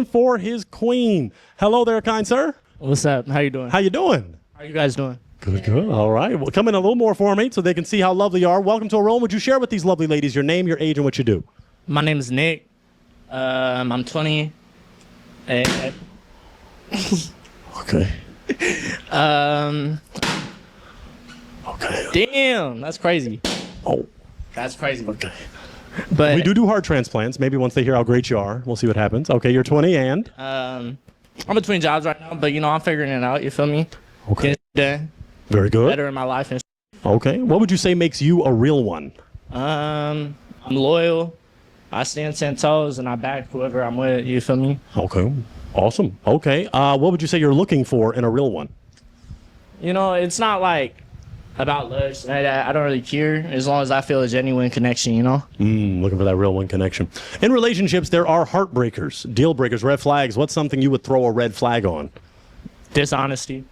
for his queen. Hello there, kind sir. What's up? How you doing? How you doing? How you guys doing? Good, good. All right. Well, come in a little more for me so they can see how lovely you are. Welcome to a room. Would you share with these lovely ladies your name, your age, and what you do? My name is Nick. I'm 20. Okay. Okay. Damn, that's crazy. Oh. That's crazy. Okay. But We do heart transplants. Maybe once they hear how great you are, we'll see what happens. Okay, you're 20 and? I'm between jobs right now, but I'm figuring it out. You feel me? Okay. Getting done. Very good. Better in my life and. Okay. What would you say makes you a real one? I'm loyal. I stand 10 toes and I back whoever I'm with. You feel me? Okay. Awesome. Okay. What would you say you're looking for in a real one? It's not like about looks. I don't really care as long as I feel a genuine connection. Looking for that real one connection. In relationships, there are heartbreakers, deal breakers, red flags. What's something you would throw a red flag on? Dishonesty.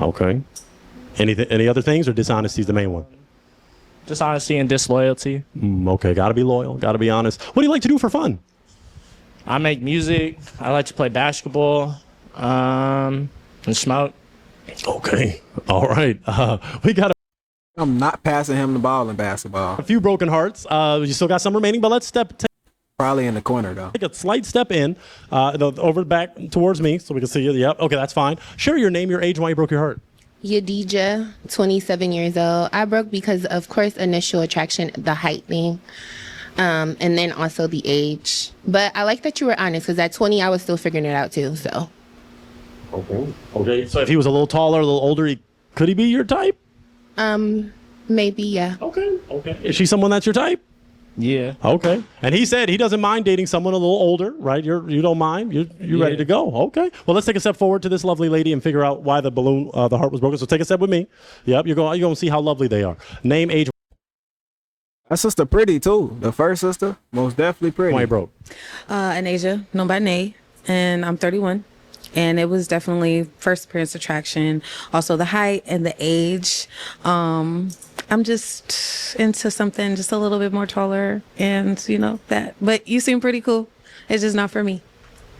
Okay. Any other things, or dishonesty is the main one? Dishonesty and disloyalty. Okay. Got to be loyal. Got to be honest. What do you like to do for fun? I make music. I like to play basketball. And smoke. Okay. All right. We got I'm not passing him the ball in basketball. a few broken hearts. You still got some remaining, but let's take Probably in the corner, though. a slight step in, over back towards me so we can see you. Yep. Okay, that's fine. Share your name, your age, and why you broke your heart. Yadija, 27 years old. I broke because, of course, initial attraction, the height thing, and then also the age. But I like that you were honest, because at 20, I was still figuring it out, too, so. Okay. Okay. So if he was a little taller, a little older, could he be your type? Maybe, yeah. Okay. Okay. Is she someone that's your type? Yeah. Okay. And he said he doesn't mind dating someone a little older, right? You don't mind. You're ready to go. Okay. Well, let's take a step forward to this lovely lady and figure out why the heart was broken. So take a step with me. Yep. You're going to see how lovely they are. Name, age. That sister pretty, too. The first sister, most definitely pretty. Why you broke? Anasia, known by Nay, and I'm 31. And it was definitely first appearance attraction, also the height and the age. I'm just into something just a little bit more taller and, that. But you seem pretty cool. It's just not for me.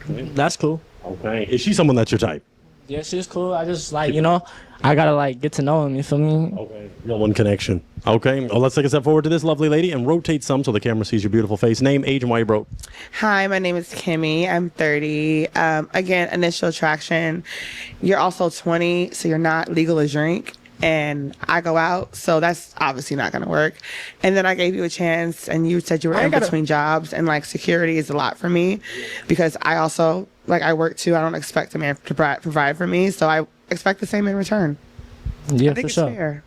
That's cool. Okay. Is she someone that's your type? Yeah, she's cool. I just I gotta get to know him. You feel me? Okay. Real one connection. Okay. Well, let's take a step forward to this lovely lady and rotate some so the camera sees your beautiful face. Name, age, and why you broke. Hi, my name is Kimmy. I'm 30. Again, initial attraction. You're also 20, so you're not legal to drink. And I go out, so that's obviously not going to work. And then I gave you a chance, and you said you were in between jobs, and security is a lot for me because I also I work too. I don't expect a man to provide for me, so I expect the same in return. Yeah, I think for it's sure. fair.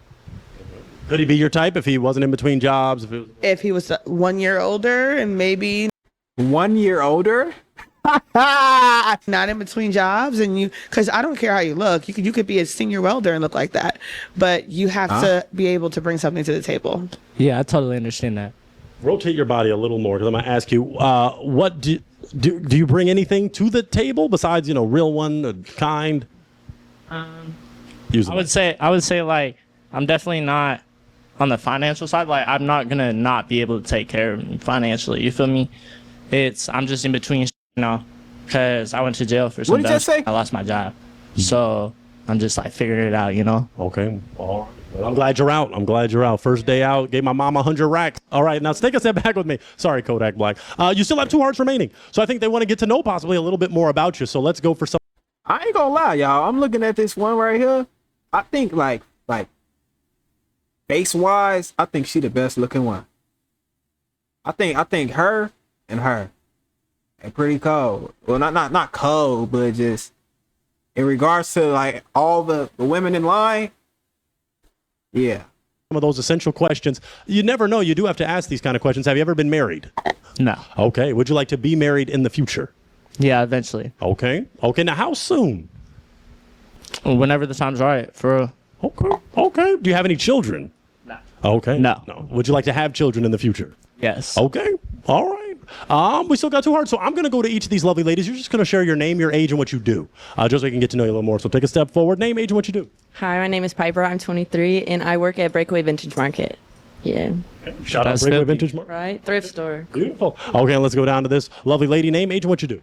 Could he be your type if he wasn't in between jobs? If he was 1 year older and maybe 1 year older? not in between jobs, and because I don't care how you look, you could be a senior welder and look like that, but you have to be able to bring something to the table. Yeah, I totally understand that. Rotate your body a little more because I'm going to ask you, what do you bring anything to the table besides, real one, kind? I would say I'm definitely not on the financial side. I'm not gonna not be able to take care of me financially. You feel me? I'm just in between, because I went to jail for some What did you dumb say? shit. I lost my job, so I'm just figuring it out. Okay. All right. Well, I'm glad you're out. First day out. Gave my mom 100 racks. All right. Now take a step back with me. Sorry, Kodak Black. You still have 2 hearts remaining. So I think they want to get to know possibly a little bit more about you. So let's go for some. I ain't gonna lie, y'all. I'm looking at this one right here. I think like face-wise, I think she the best looking one. I think her and her are pretty cold. Well, not cold, but just in regards to all the women in line. Yeah. Some of those essential questions. You never know. You do have to ask these kind of questions. Have you ever been married? No. Okay. Would you like to be married in the future? Yeah, eventually. Okay. Okay. Now, how soon? Whenever the time's right. For real. Okay. Okay. Do you have any children? No. Okay. No. Would you like to have children in the future? Yes. Okay. All right. We still got 2 hearts, so I'm going to go to each of these lovely ladies. You're just going to share your name, your age, and what you do, just so we can get to know you a little more. So take a step forward. Name, age, and what you do. Hi, my name is Piper. I'm 23, and I work at Breakaway Vintage Market. Yeah. Shout out That's Breakaway filthy. Vintage Market. Right? Thrift store. Beautiful. Okay, let's go down to this lovely lady. Name, age, and what you do.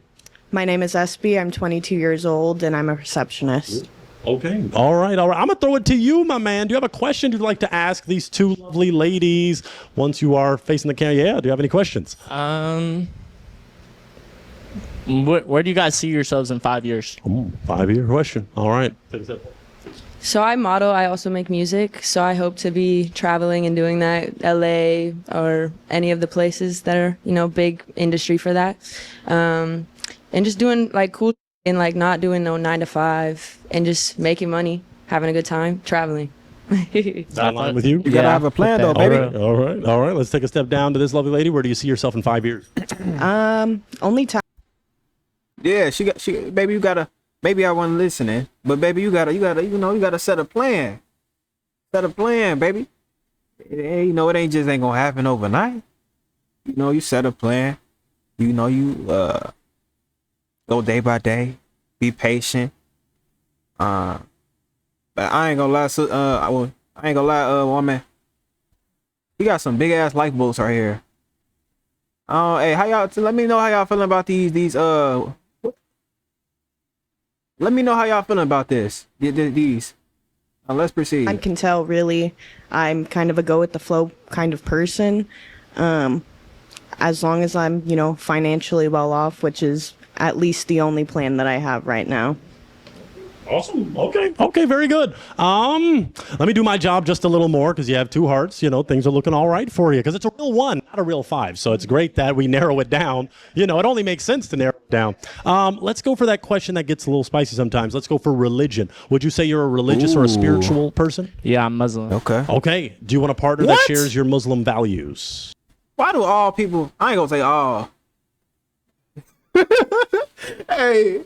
My name is Espy. I'm 22 years old and I'm a receptionist. Okay. All right. I'm going to throw it to you, my man. Do you have a question you'd like to ask these two lovely ladies once you are facing the camera? Yeah. Do you have any questions? Where do you guys see yourselves in 5 years? 5-year question. All right. So I model. I also make music. So I hope to be traveling and doing that, LA or any of the places that are, big industry for that. And just doing like cool and like not doing no 9 to 5 and just making money, having a good time, traveling. Is that in line with you? You gotta have a plan though, baby. All right. Let's take a step down to this lovely lady. Where do you see yourself in 5 years? Only time. Yeah, she baby, you gotta. Maybe I wasn't listening, but baby, you gotta set a plan. Set a plan, baby. It ain't gonna happen overnight. You set a plan. You go day by day. Be patient. But I ain't gonna lie. I ain't gonna lie, woman. You got some big ass lifeboats right here. Hey, how y'all? Let me know how y'all feeling about these. Let me know how y'all feeling about this. These. Let's proceed. I can tell really I'm kind of a go with the flow kind of person. As long as I'm, financially well off, which is at least the only plan that I have right now. Awesome. Okay. Very good. Let me do my job just a little more because you have 2 hearts. Things are looking all right for you because it's a real 1, not a real 5. So it's great that we narrow it down. It only makes sense to narrow it down. Let's go for that question that gets a little spicy sometimes. Let's go for religion. Would you say you're a religious or a spiritual person? Yeah, I'm Muslim. Okay. Do you want a partner that shares your Muslim values? Why do all people? I ain't gonna say all. Hey,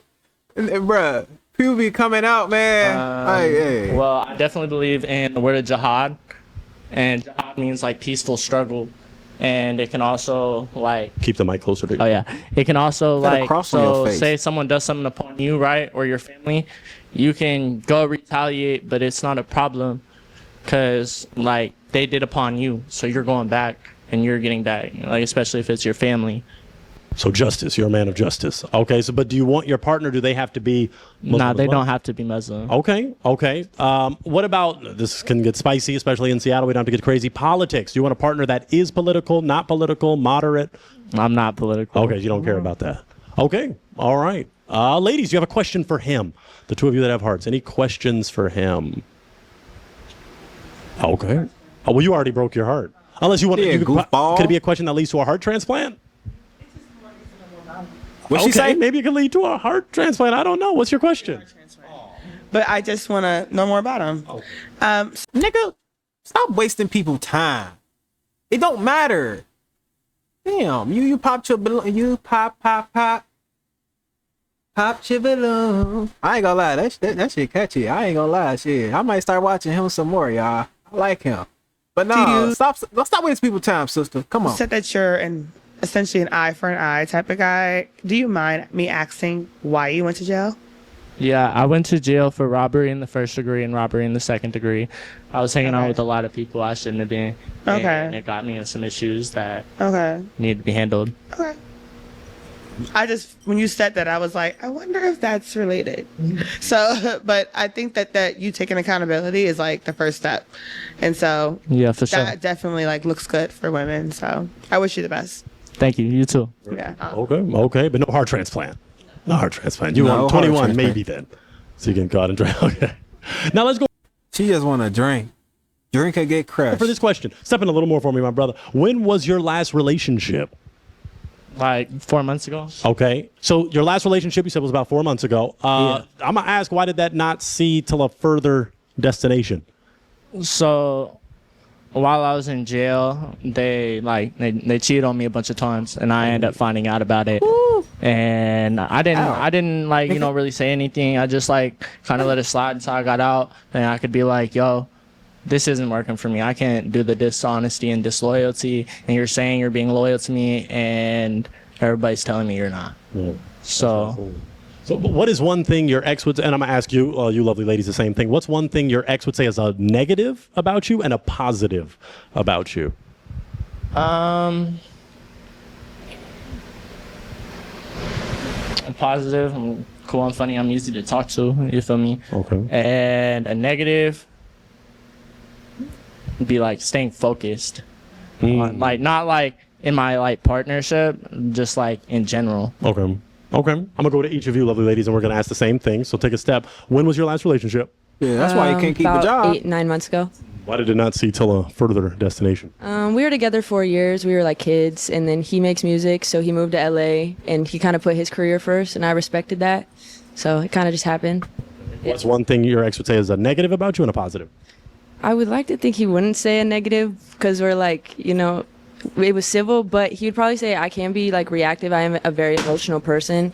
bruh. People be coming out, man. Hey. Well, I definitely believe in the word of jihad, and jihad means like peaceful struggle, and it can also like keep the mic closer to you. Oh yeah, it can also like so say someone does something upon you, right, or your family, you can go retaliate, but it's not a problem, cause like they did upon you, so you're going back and you're getting back, like especially if it's your family. So justice, you're a man of justice. Okay, but do you want your partner, do they have to be Muslim? Nah, they don't have to be Muslim. Okay. What about, this can get spicy, especially in Seattle, we don't have to get crazy, politics. Do you want a partner that is political, not political, moderate? I'm not political. Okay, you don't care about that. Okay, all right. Ladies, you have a question for him. The 2 of you that have hearts, any questions for him? Okay. Oh, well, you already broke your heart. Unless you want to, could it be a question that leads to a heart transplant? What'd she say? Maybe it could lead to a heart transplant. I don't know. What's your question? But I just want to know more about him. Nigga, stop wasting people's time. It don't matter. Damn, you popped your balloon. You pop your balloon. I ain't gonna lie, that shit catchy. I ain't gonna lie, shit. I might start watching him some more, y'all. I like him. But no, stop wasting people's time, sister. Come on. You said that you're essentially an eye for an eye type of guy. Do you mind me asking why you went to jail? Yeah, I went to jail for robbery in the 1st degree and robbery in the 2nd degree. I was hanging out with a lot of people I shouldn't have been. And it got me in some issues that needed to be handled. Okay. When you said that, I was like, I wonder if that's related. So, but I think that you taking accountability is like the first step. And so yeah, for sure. That definitely like looks good for women. So I wish you the best. Thank you. You too. Yeah. Okay, but no heart transplant. No heart transplant. You want 21 maybe then. So you can go out and drink. Okay. Now let's go. She just want to drink. Drink and get crushed. For this question, step in a little more for me, my brother. When was your last relationship? Like 4 months ago. Okay. So your last relationship you said was about 4 months ago. Yeah. I'm going to ask, why did that not see till a further destination? So while I was in jail, they cheated on me a bunch of times, and I ended up finding out about it. Woo. And I didn't really say anything. I just kind of let it slide until I got out, and I could be like, yo, this isn't working for me. I can't do the dishonesty and disloyalty, and you're saying you're being loyal to me, and everybody's telling me you're not. Yeah. So what is one thing your ex would, and I'm going to ask you, you lovely ladies, the same thing. What's one thing your ex would say is a negative about you and a positive about you? positive. I'm cool. I'm funny. I'm easy to talk to. You feel me? Okay. And a negative would be like staying focused. Like not like in my like partnership, just like in general. Okay. Okay. I'm gonna go to each of you, lovely ladies, and we're gonna ask the same thing. So take a step. When was your last relationship? Yeah, that's why you can't keep a about job. 8-9 months ago. Why did it not see till a further destination? We were together 4 years. We were like kids, and then he makes music, so he moved to LA, and he kind of put his career first, and I respected that. So it kind of just happened. What's one thing your ex would say is a negative about you and a positive? I would like to think he wouldn't say a negative because we're like, you know, it was civil, but he would probably say I can be like reactive. I am a very emotional person.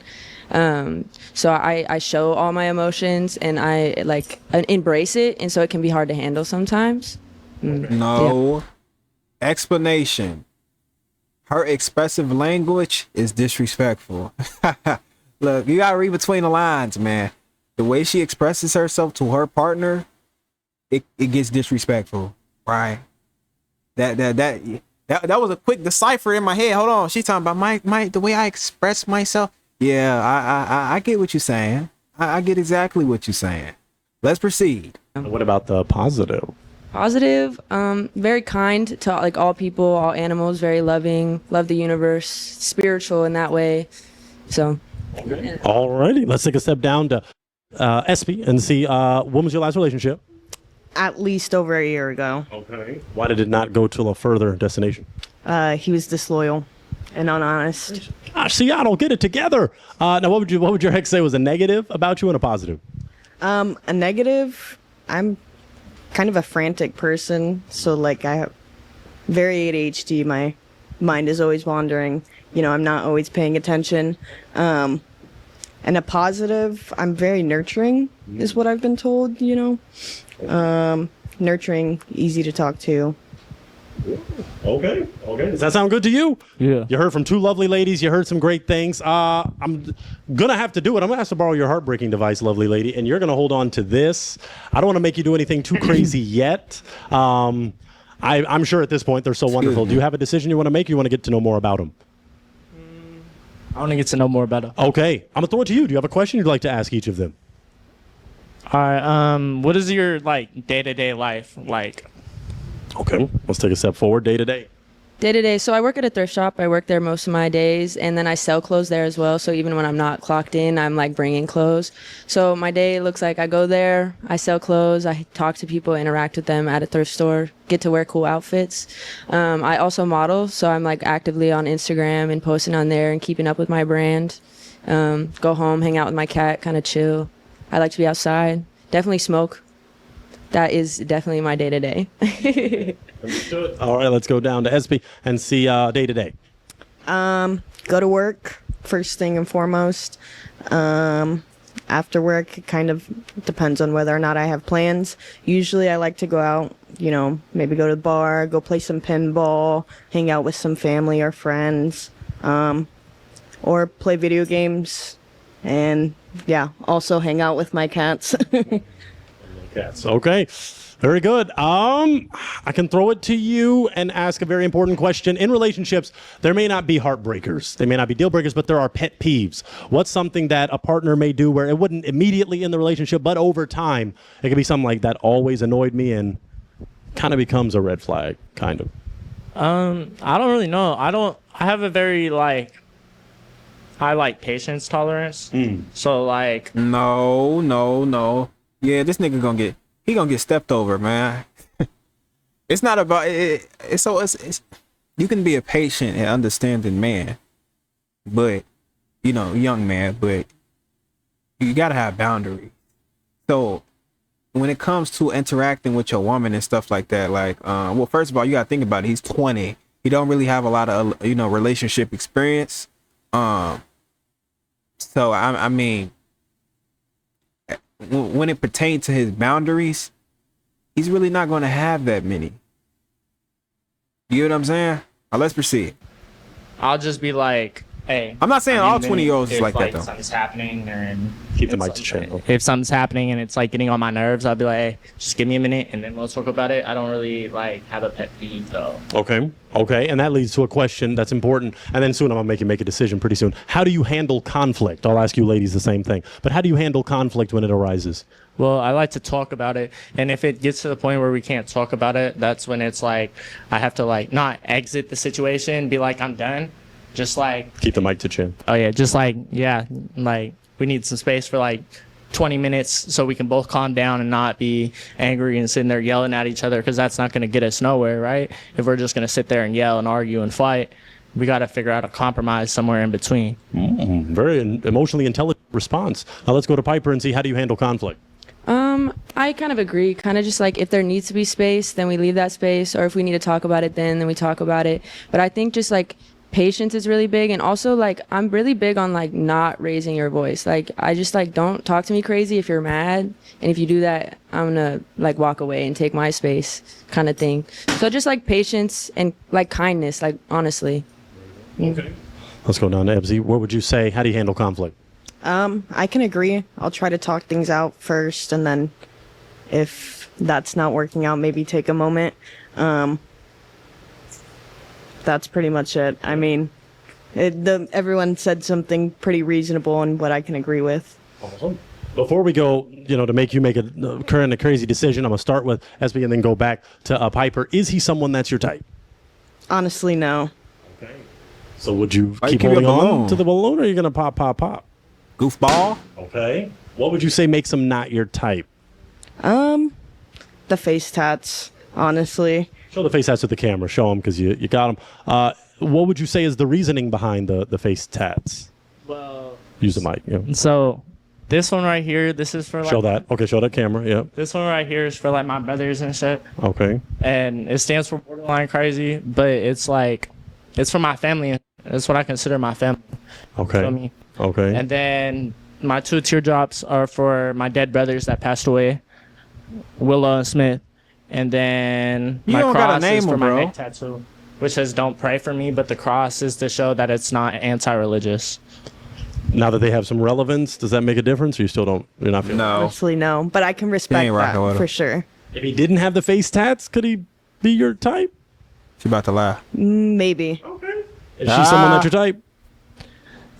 So I show all my emotions and I like embrace it. And so it can be hard to handle sometimes. No explanation. Her expressive language is disrespectful. Look, you gotta read between the lines, man. The way she expresses herself to her partner, it gets disrespectful, right? That was a quick decipher in my head. Hold on, she's talking about my the way I express myself. Yeah, I get what you're saying. I get exactly what you're saying. Let's proceed. What about the positive? Positive, very kind to like all people, all animals, very loving, love the universe, spiritual in that way. So. Alrighty, let's take a step down to Espy and see when was your last relationship? At least over a year ago. Okay. Why did it not go to a further destination? He was disloyal and unhonest. Gosh, see, I don't get it together. Now, what would your ex say was a negative about you and a positive? A negative, I'm kind of a frantic person, so like I have very ADHD. My mind is always wandering. You know, I'm not always paying attention. And a positive, I'm very nurturing, is what I've been told, you know. Nurturing, easy to talk to. Okay. Does that sound good to you? Yeah. You heard from two lovely ladies. You heard some great things. I'm gonna have to do it. I'm gonna have to borrow your heartbreaking device, lovely lady, and you're gonna hold on to this. I don't want to make you do anything too crazy yet. I'm sure at this point they're so wonderful. Do you have a decision you want to make? Or you want to get to know more about them? I want to get to know more about it. Okay. I'm gonna throw it to you. Do you have a question you'd like to ask each of them? All right. What is your like day-to-day life like? Okay. Let's take a step forward. Day to day. Day to day. So I work at a thrift shop. I work there most of my days, and then I sell clothes there as well. So even when I'm not clocked in, I'm like bringing clothes. So my day looks like I go there, I sell clothes, I talk to people, interact with them at a thrift store, get to wear cool outfits. I also model, so I'm like actively on Instagram and posting on there and keeping up with my brand. Go home, hang out with my cat, kind of chill. I like to be outside. Definitely smoke. That is definitely my day to day. All right, let's go down to SB and see day to day. Go to work first thing and foremost. After work, it kind of depends on whether or not I have plans. Usually I like to go out, you know, maybe go to the bar, go play some pinball, hang out with some family or friends, or play video games, and yeah, also hang out with my cats. Cats. Okay. Very good. I can throw it to you and ask a very important question. In relationships, there may not be heartbreakers. They may not be deal breakers, but there are pet peeves. What's something that a partner may do where it wouldn't immediately in the relationship, but over time, it could be something like that always annoyed me and kind of becomes a red flag, kind of. I don't really know. I have a very high patience tolerance. So No. Yeah, this nigga gonna get stepped over, man. It's not about it. It's you can be a patient and understanding man, but young man, but you gotta have boundaries. So when it comes to interacting with your woman and stuff like that, well, first of all, you gotta think about it. He's 20. He don't really have a lot of relationship experience. So I mean, when it pertains to his boundaries, he's really not going to have that many. You know what I'm saying? Now let's proceed. I'll just be like, Hey, I'm not saying all then 20-year-olds is if, like that, though. Something's happening and Keep the it's mic to chin. if something's happening and it's like getting on my nerves, I'll be like, hey, just give me a minute and then we'll talk about it. I don't really like have a pet peeve though. Okay, and that leads to a question that's important. And then soon I'm gonna make a decision pretty soon. How do you handle conflict? I'll ask you ladies the same thing. But how do you handle conflict when it arises? Well, I like to talk about it, and if it gets to the point where we can't talk about it, that's when it's like I have to like not exit the situation, be like I'm done, just like Keep the mic to chin. oh yeah, just like yeah, like we need some space for like 20 minutes so we can both calm down and not be angry and sitting there yelling at each other because that's not going to get us nowhere, right? If we're just going to sit there and yell and argue and fight, we got to figure out a compromise somewhere in between. Very emotionally intelligent response. Now let's go to Piper and see how do you handle conflict? I kind of agree. Kind of just like if there needs to be space, then we leave that space, or if we need to talk about it, then we talk about it. But I think just like patience is really big, and also like I'm really big on like not raising your voice. Like I just like don't talk to me crazy if you're mad, and if you do that, I'm gonna like walk away and take my space, kind of thing. So just like patience and like kindness, like honestly. Okay. Let's go down to Ebsy. What would you say? How do you handle conflict? I can agree. I'll try to talk things out first, and then if that's not working out, maybe take a moment. That's pretty much it. I mean, everyone said something pretty reasonable and what I can agree with. Awesome. Before we go, to make you make a crazy decision, I'm going to start with SB and then go back to Piper. Is he someone that's your type? Honestly, no. Okay. So would you Why you keep keep your holding on balloon? to the balloon, or are you going to pop? Goofball. Okay. What would you say makes him not your type? The face tats, honestly. Show the face tats to the camera. Show them because you got them. What would you say is the reasoning behind the face tats? Well, Use the mic. Yeah. so this one right here, this is for like Show that. Okay, show that camera. Yeah. This one right here is for like my brothers and shit, Okay. and it stands for borderline crazy, but it's like it's for my family. That's what I consider my family. Okay. Feel me? Okay. And then my 2 teardrops are for my dead brothers that passed away, Willow and Smith. And then You my don't gotta cross name is for them, my bro. neck tattoo, which says "Don't pray for me," but the cross is to show that it's not anti-religious. Now that they have some relevance, does that make a difference, or you're not feeling? No. Honestly, no. But I can respect ain't rocking with that him. for sure. If he didn't have the face tats, could he be your type? She about to laugh. Maybe. Okay. Is she someone that's your type?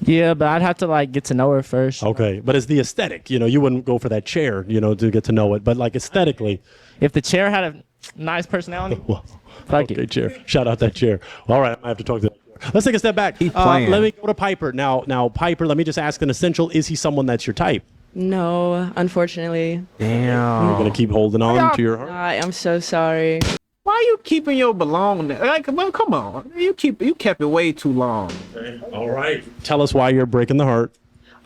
Yeah, but I'd have to like get to know her first. Okay, but it's the aesthetic. You wouldn't go for that chair, to get to know it. But like aesthetically, If the chair had a nice personality, well, fuck okay, it. chair. Shout out that chair. All right, I have to talk to that chair. Let's take a step back. Keep playing. Let me go to Piper now. Piper, let me just ask an essential: is he someone that's your type? No, unfortunately. You're Damn. gonna keep holding on to your heart. I'm so sorry. Why you keeping your balloon there? Like, well, come on. You kept it way too long. All right. Tell us why you're breaking the heart.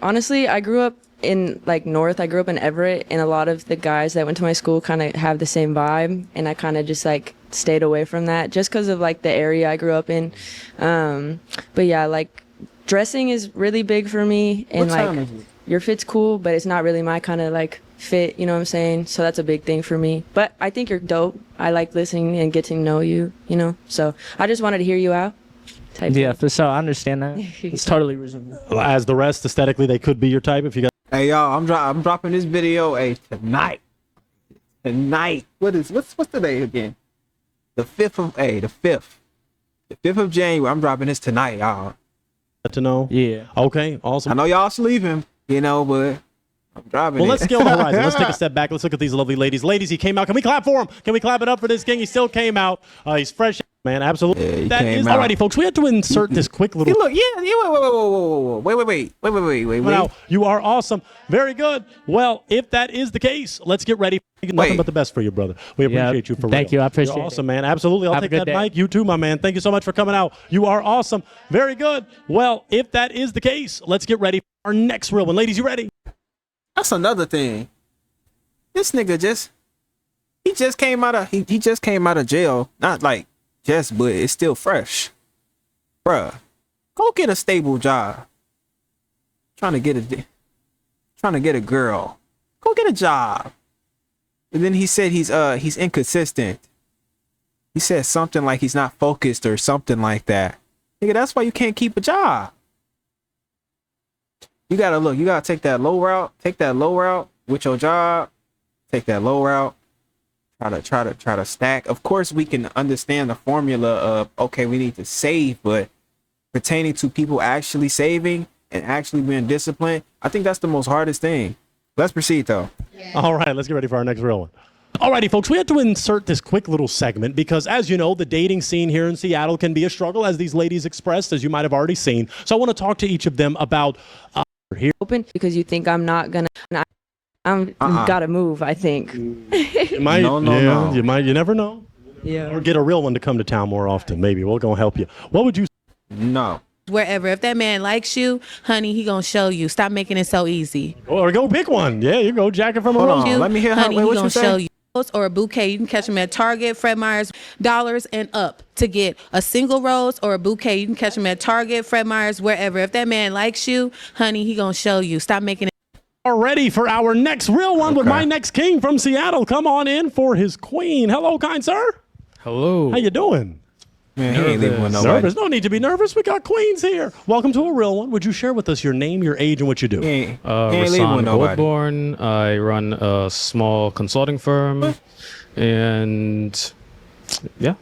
Honestly, I grew up in like North. I grew up in Everett, and a lot of the guys that went to my school kind of have the same vibe, and I kind of just like stayed away from that just because of like the area I grew up in. But yeah, like dressing is really big for me, and What time like is it? your fit's cool, but it's not really my kind of like fit, you know what I'm saying? So that's a big thing for me. But I think you're dope. I like listening and getting to know you, So I just wanted to hear you out. Type Yeah, thing. for sure. I understand that. It's totally reasonable. As the rest, aesthetically, they could be your type if you got. Hey y'all, I'm dropping this video tonight. What's the day again? The 5th of January. I'm dropping this tonight, y'all. To know. Yeah. Okay. Awesome. I know y'all sleeping, but I'm dropping Well, it. let's scale the horizon. Let's take a step back. Let's look at these lovely ladies. Ladies, he came out. Can we clap for him? Can we clap it up for this king? He still came out. He's fresh, man. Absolutely. Yeah, he That came is out. alrighty, folks. We had to insert this quick little. Hey, look, wait. Now, you are awesome. Very good. Well, if that is the case, let's get ready. Nothing Wait. but the best for you, brother. We Yeah, appreciate you for thank real. you. I appreciate You're it. awesome, man. Absolutely. I'll Have a take good that day. mic. You too, my man. Thank you so much for coming out. You are awesome. Very good. Well, if that is the case, let's get ready for our next real one. Ladies, you ready? That's another thing. This nigga he just came out of jail. Not like just, but it's still fresh. Bruh, go get a stable job. Trying to get a girl. Go get a job. And then he said he's inconsistent. He said something like he's not focused or something like that. Nigga, that's why you can't keep a job. You gotta look. You gotta take that low route. Take that low route with your job. Take that low route. Try to stack. Of course, we can understand the formula of okay, we need to save, but pertaining to people actually saving and actually being disciplined, I think that's the most hardest thing. Let's proceed though. All right, let's get ready for our next real one. Alrighty, folks, we had to insert this quick little segment because, as you know, the dating scene here in Seattle can be a struggle, as these ladies expressed, as you might have already seen. So I want to talk to each of them about here. Open because you think I'm not gonna. I'm gotta move. I think. You might, No. You never know. Yeah. Or get a real one to come to town more often. Maybe we're gonna help you. What would you? No. Wherever, if that man likes you, honey, he gonna show you. Stop making it so easy. Or go pick one. Yeah, you go jacket from a Hold rose. on. Let me hear how. Honey, Wait, he what gonna you show say? you. Or a bouquet, you can catch him at Target, Fred Meyer's, dollars and up to get a single rose or a bouquet. You can catch him at Target, Fred Meyer's, wherever. If that man likes you, honey, he gonna show you. Stop making it. Are ready for our next real one with Okay. my next king from Seattle. Come on in for his queen. Hello, kind sir. Hello. How you doing? Man, he ain't leaving with nobody. Nervous? No need to be nervous. We got queens here. Welcome to a real one. Would you share with us your name, your age, and what you do? He ain't leaving Rasaan with nobody. Goldborn. I run a small consulting firm, and yeah,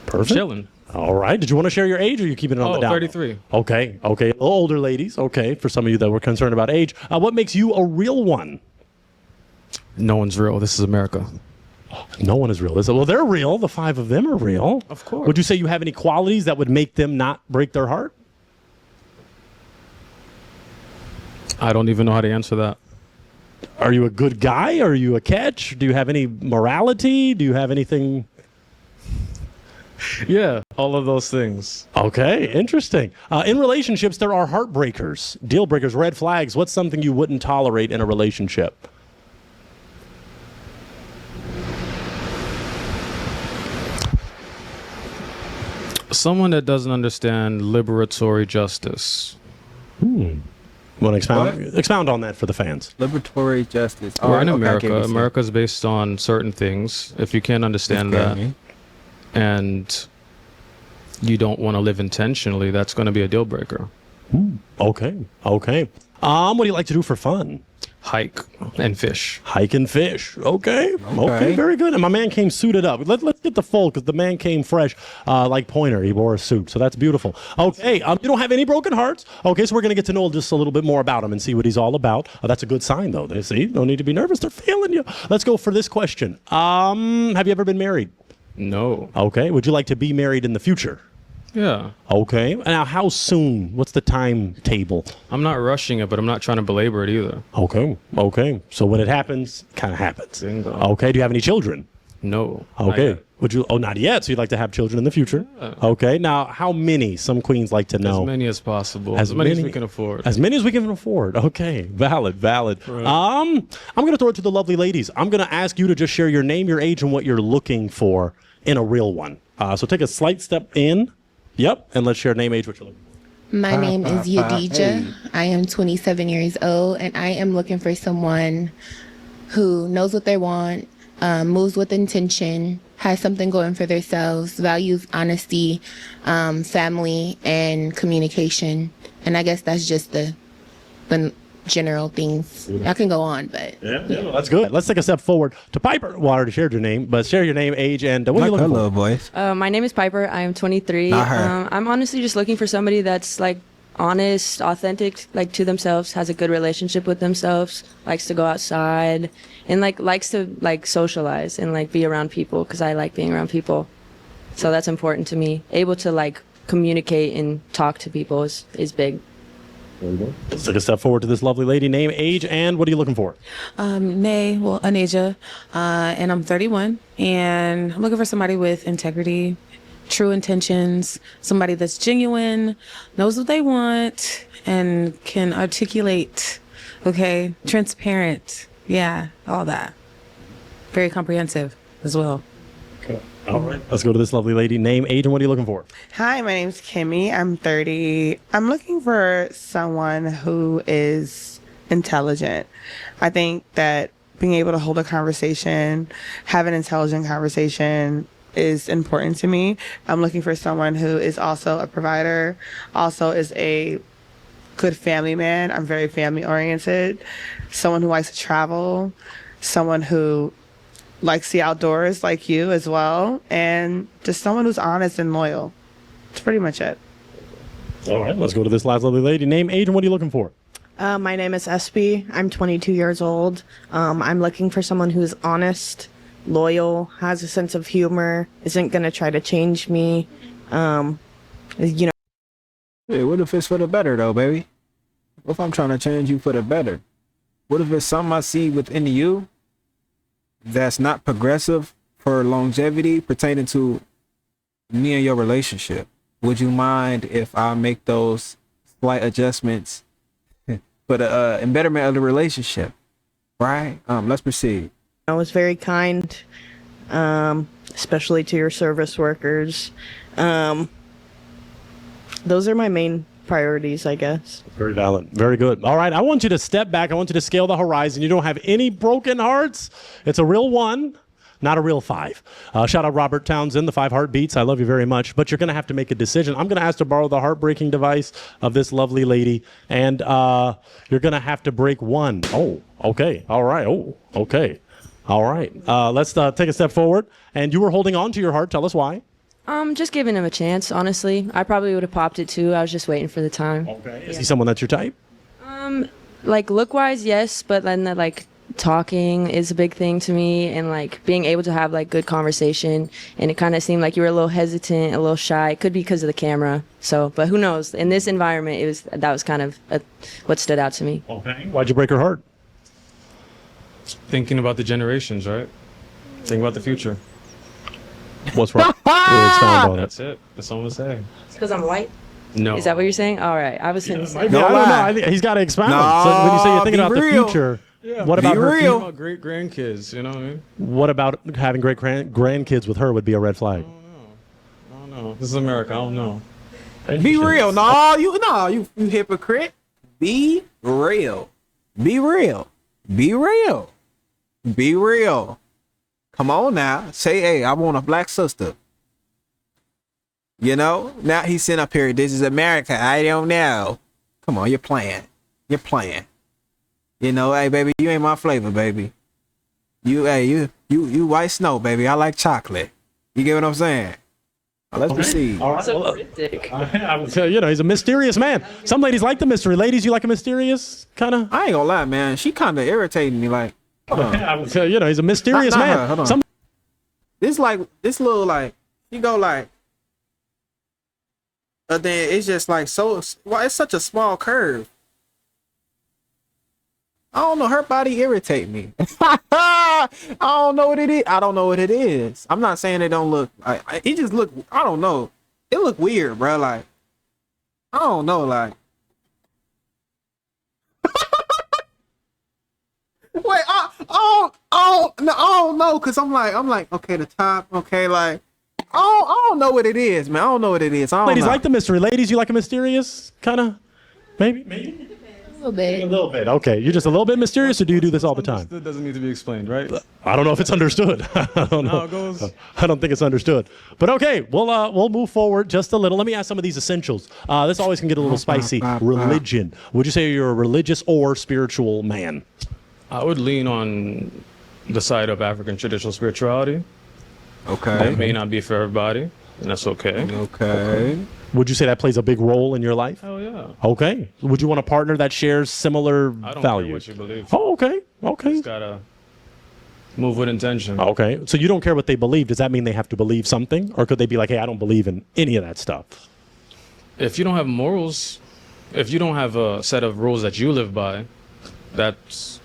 Perfect. chilling. All right. Did you want to share your age, or are you keeping it on the down? 33. Okay. A little older ladies. Okay. For some of you that were concerned about age, what makes you a real one? No one's real. This is America. No one is real, is it? Well, they're real. The 5 of them are real. Of course. Would you say you have any qualities that would make them not break their heart? I don't even know how to answer that. Are you a good guy? Are you a catch? Do you have any morality? Do you have anything? Yeah, all of those things. Okay, interesting. In relationships, there are heartbreakers, deal breakers, red flags. What's something you wouldn't tolerate in a relationship? Someone that doesn't understand liberatory justice. Want to expound on that for the fans? Liberatory justice. We're in okay, America. okay, America's based on certain things. If you can't understand that, and you don't want to live intentionally, that's going to be a deal breaker. Okay. What do you like to do for fun? Hike and fish. Hike and fish. Okay, very good. And my man came suited up. Let's get the full, because the man came fresh like Pointer. He wore a suit, so that's beautiful. Okay, you don't have any broken hearts. Okay, so we're going to get to know just a little bit more about him and see what he's all about. That's a good sign, though. They see, no need to be nervous. They're feeling you. Let's go for this question. Have you ever been married? No. Okay. Would you like to be married in the future? Yeah. Okay. Now, how soon? What's the timetable? I'm not rushing it, but I'm not trying to belabor it either. Okay. So when it happens, it kind of happens. Bingo. Okay. Do you have any children? No. Okay. Would you? Oh, not yet. So you'd like to have children in the future? Yeah. Okay. Now, how many? Some queens like to know. As many as possible. As many as we can afford. As many as we can afford. Okay. Valid. Right. I'm going to throw it to the lovely ladies. I'm going to ask you to just share your name, your age, and what you're looking for in a real one. So take a slight step in. Yep. And let's share name, age, what you're looking for. My name is Yadija. Hey. I am 27 years old, and I am looking for someone who knows what they want, moves with intention, has something going for themselves, values honesty, family, and communication. And I guess that's just the general things. I can go on, but Yeah, that's good. Let's take a step forward to Piper. Well, I already shared your name, but share your name, age, and what are you looking for? Hello, boys. My name is Piper. I am 23. Not her. I'm honestly just looking for somebody that's like honest, authentic, like to themselves, has a good relationship with themselves, likes to go outside, and like likes to like socialize and like be around people, because I like being around people. So that's important to me. Able to like communicate and talk to people is big. Let's take a step forward to this lovely lady. Name, age, and what are you looking for? Aneja, and I'm 31, and I'm looking for somebody with integrity, true intentions, somebody that's genuine, knows what they want, and can articulate, transparent, all that. Very comprehensive as well. All right. Let's go to this lovely lady. Name, age, and what are you looking for? Hi, my name's Kimmy. I'm 30. I'm looking for someone who is intelligent. I think that being able to hold a conversation, have an intelligent conversation is important to me. I'm looking for someone who is also a provider, also is a good family man. I'm very family oriented. Someone who likes to travel. Someone who likes the outdoors like you as well. And just someone who's honest and loyal. That's pretty much it. All right, let's go to this last lovely lady. Name, age, and what are you looking for? My name is Espy. I'm 22 years old. I'm looking for someone who's honest, loyal, has a sense of humor, isn't going to try to change me. You know. Hey, what if it's for the better though, baby? What if I'm trying to change you for the better? What if it's something I see within you that's not progressive for longevity pertaining to me and your relationship? Would you mind if I make those slight adjustments for the embetterment of the relationship? Right? Let's proceed. I was very kind, especially to your service workers. Those are my main priorities, I guess. Very valid. Very good. All right, I want you to step back. I want you to scale the horizon. You don't have any broken hearts. It's a real 1, not a real 5. Shout out Robert Townsend, the 5 heartbeats. I love you very much, but you're going to have to make a decision. I'm going to ask to borrow the heartbreaking device of this lovely lady, and you're going to have to break 1. Oh, okay. All right. Oh, okay. All right. Let's take a step forward. And you were holding on to your heart. Tell us why. Just giving him a chance, honestly. I probably would have popped it too. I was just waiting for the time. Okay. Is he someone that's your type? Like look-wise, yes, but then like talking is a big thing to me, and like being able to have like good conversation. And it kind of seemed like you were a little hesitant, a little shy. It could be because of the camera. So, but who knows? In this environment, that was kind of what stood out to me. Okay. Why'd you break her heart? Thinking about the generations, right? Thinking about the future. What's wrong? Really expound on it. That's it. That's all I'm saying. It's because I'm white? No. Is that what you're saying? All right. I was going to say. I don't know. I think he's got to expound. So when you say you're thinking about real. the future, Yeah, what about her? real. About great grandkids, you know what I mean? What about having great grandkids with her would be a red flag? I don't know. This is America. I don't know. Be real. You hypocrite. Be real. Be real. Be real. Be real. Come on now. Say, hey, I want a black sister. You know? Now he's sitting up here. This is America. I don't know. Come on, you're playing. You're playing. You know, hey baby, you ain't my flavor, baby. You white snow, baby. I like chocolate. You get what I'm saying? Now, let's proceed. All right. Well, you know, he's a mysterious man. Some ladies like the mystery. Ladies, you like a mysterious kind of? I ain't gonna lie, man. She kind of irritating me. Like, you know, he's a mysterious man. Hold on. This little like, you go like, but then it's just like it's such a small curve. I don't know. Her body irritate me. I don't know what it is. I don't know what it is. I'm not saying it don't look. It just look. I don't know. It look weird, bro. Like, I don't know. Like, wait. I don't know. Cause I'm like, okay, the top. Okay, like, I don't know what it is, man. I don't know what it is. Ladies like the mystery. Ladies, you like a mysterious kind of? Maybe. A little bit. Okay. You're just a little bit mysterious, or do you do this all the time? It doesn't need to be explained, right? I don't know if it's understood. I don't know. No, it goes. I don't think it's understood. But okay, we'll move forward just a little. Let me ask some of these essentials. This always can get a little spicy. Religion. Would you say you're a religious or spiritual man? I would lean on the side of African traditional spirituality. Okay. That may not be for everybody, and that's okay. Okay. Would you say that plays a big role in your life? Hell yeah. Okay. Would you want a partner that shares similar I don't values? care what you believe. Oh, okay. Okay. Just gotta move with intention. Okay. So you don't care what they believe. Does that mean they have to believe something? Or could they be like, hey, I don't believe in any of that stuff? If you don't have morals, if you don't have a set of rules that you live by, that's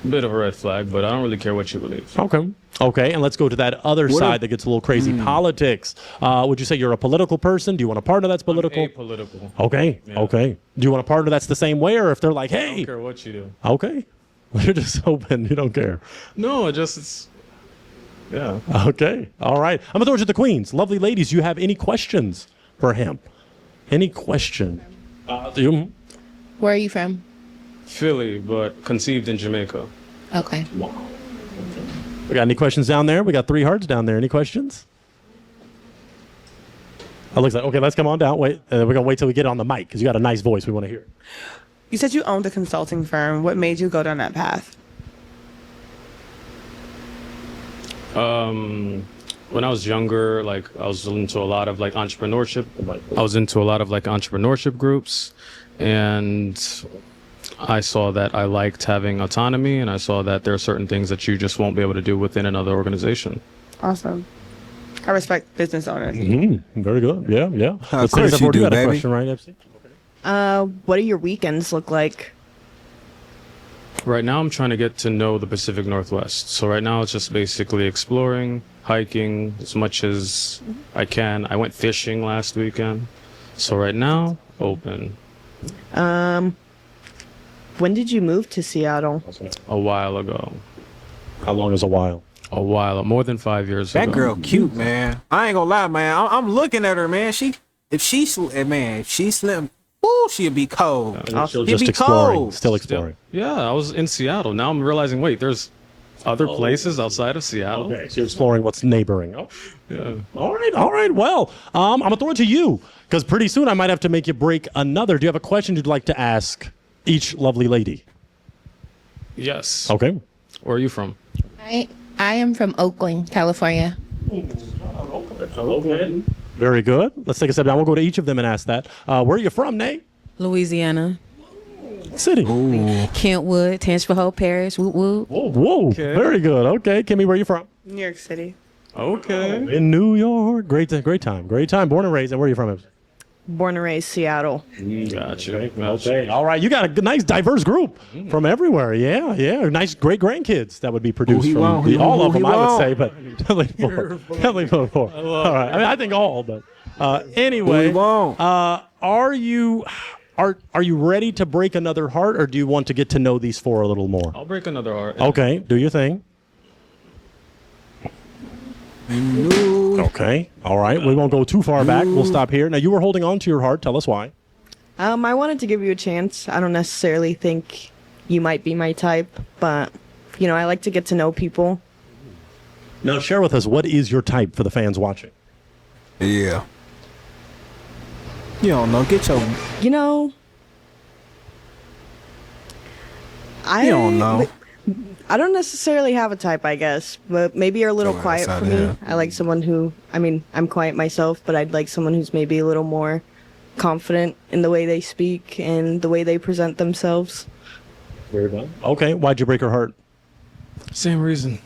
a bit of a red flag, but I don't really care what you believe. Okay. Okay, and let's go to that other side that gets a little crazy. Politics. Would you say you're a political person? Do you want a partner that's political? I'm apolitical. Okay, Yeah. okay. Do you want a partner that's the same way, or if they're like, I hey? don't care what you do. Okay. You're just open. You don't care. No, it's yeah. Okay. All right. I'm going to throw it to the queens. Lovely ladies, you have any questions for him? Any question? Where are you from? Philly, but conceived in Jamaica. Okay. We got any questions down there? We got 3 hearts down there. Any questions? Alexa, okay, let's come on down. Wait, we're going to wait till we get on the mic because you got a nice voice. We want to hear it. You said you owned a consulting firm. What made you go down that path? When I was younger, like I was into a lot of like entrepreneurship. I was into a lot of like entrepreneurship groups, and I saw that I liked having autonomy, and I saw that there are certain things that you just won't be able to do within another organization. Awesome. I respect business owners. Very good. Yeah, yeah. Of course you do, got a baby. question, right, FC? What do your weekends look like? Right now, I'm trying to get to know the Pacific Northwest. So right now, it's just basically exploring, hiking as much as I can. I went fishing last weekend. So right now, open. When did you move to Seattle? A while ago. How long is a while? A while, more than 5 years ago. That girl cute, man. I ain't gonna lie, man. I'm looking at her, man. If she slim, ooh, she'd be cold. Still She'd just be exploring. cold. Still exploring. Yeah, I was in Seattle. Now I'm realizing, wait, there's other places outside of Seattle. Okay, so you're exploring what's neighboring. Oh, Yeah. all right. Well, I'm going to throw it to you because pretty soon I might have to make you break another. Do you have a question you'd like to ask each lovely lady? Yes. Okay. Where are you from? I am from Oakland, California. Very good. Let's take a step down. We'll go to each of them and ask that. Where are you from, Nate? Louisiana, City. Kentwood, Tangipahoa Parish. Woo woo. Whoa. Very good. Okay. Kimmy, where are you from? New York City. Okay. In New York. Great time. Born and raised. And where are you from? Born and raised Seattle. Gotcha. Okay. All right. You got a nice diverse group from everywhere. Yeah. Nice great grandkids that would be produced he from won't? all Who of them, he I would won't? say, but definitely four. All right. I mean, I think all, but anyway, Who he won't? are you ready to break another heart, or do you want to get to know these four a little more? I'll break another heart. Okay. Do your thing. Okay. All right. We won't go too far back. We'll stop here. Now, you were holding on to your heart. Tell us why. I wanted to give you a chance. I don't necessarily think you might be my type, but I like to get to know people. Now, share with us, what is your type for the fans watching? Yeah. You don't know. Get your. You know, I You don't know. I don't necessarily have a type, I guess, but maybe you're a little Go quiet outside for me. here. I like someone who, I'm quiet myself, but I'd like someone who's maybe a little more confident in the way they speak and the way they present themselves. Very well. Okay. Why'd you break her heart? Same reason.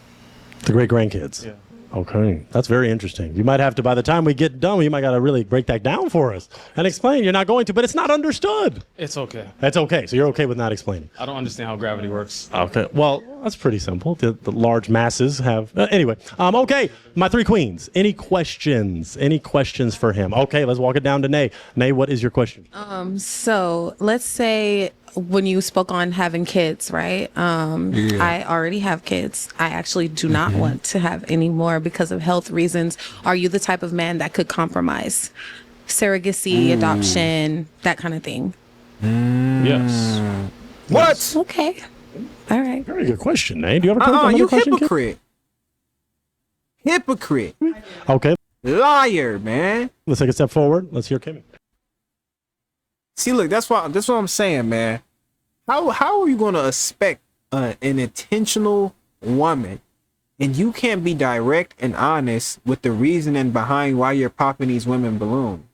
The great grandkids. Yeah. Okay. That's very interesting. You might have to, by the time we get done, you might got to really break that down for us and explain. You're not going to, but it's not understood. It's okay. That's okay. So you're okay with not explaining. I don't understand how gravity works. Okay. Well, that's pretty simple. The large masses have. Anyway. Okay. My three queens. Any questions? Any questions for him? Okay. Let's walk it down to Nay. Nay, what is your question? So let's say when you spoke on having kids, right? I already have kids. I actually do not want to have any more because of health reasons. Are you the type of man that could compromise surrogacy, adoption, that kind of thing? Yes. What? Okay. All right. Very good question, Nay. Do you have another You question? Kim? hypocrite. Hypocrite. Okay. Liar, man. Let's take a step forward. Let's hear Kimmy. See, look, that's what I'm saying, man. How are you gonna expect an intentional woman, and you can't be direct and honest with the reasoning behind why you're popping these women balloons?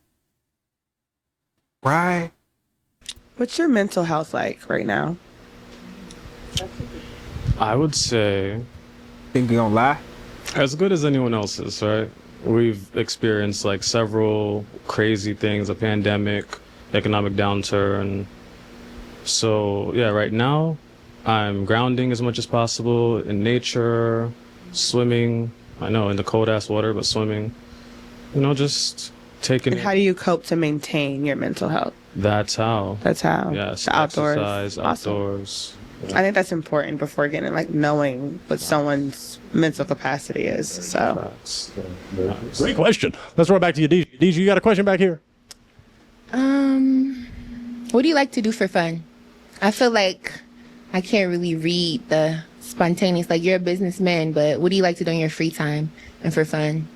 Right? What's your mental health like right now? I would say Think you gonna lie? as good as anyone else's, right? We've experienced like several crazy things, a pandemic, economic downturn. So yeah, right now I'm grounding as much as possible in nature, swimming. I know in the cold ass water, but swimming. Just taking And how do you cope to maintain your mental health? That's how. That's how. Yes. The outdoors. Exercise, Awesome. outdoors. I think that's important before getting knowing what someone's mental capacity is. So Great question. Let's run back to you, DJ. DJ, you got a question back here? What do you like to do for fun? I feel like I can't really read the spontaneous. Like, you're a businessman, but what do you like to do in your free time and for fun?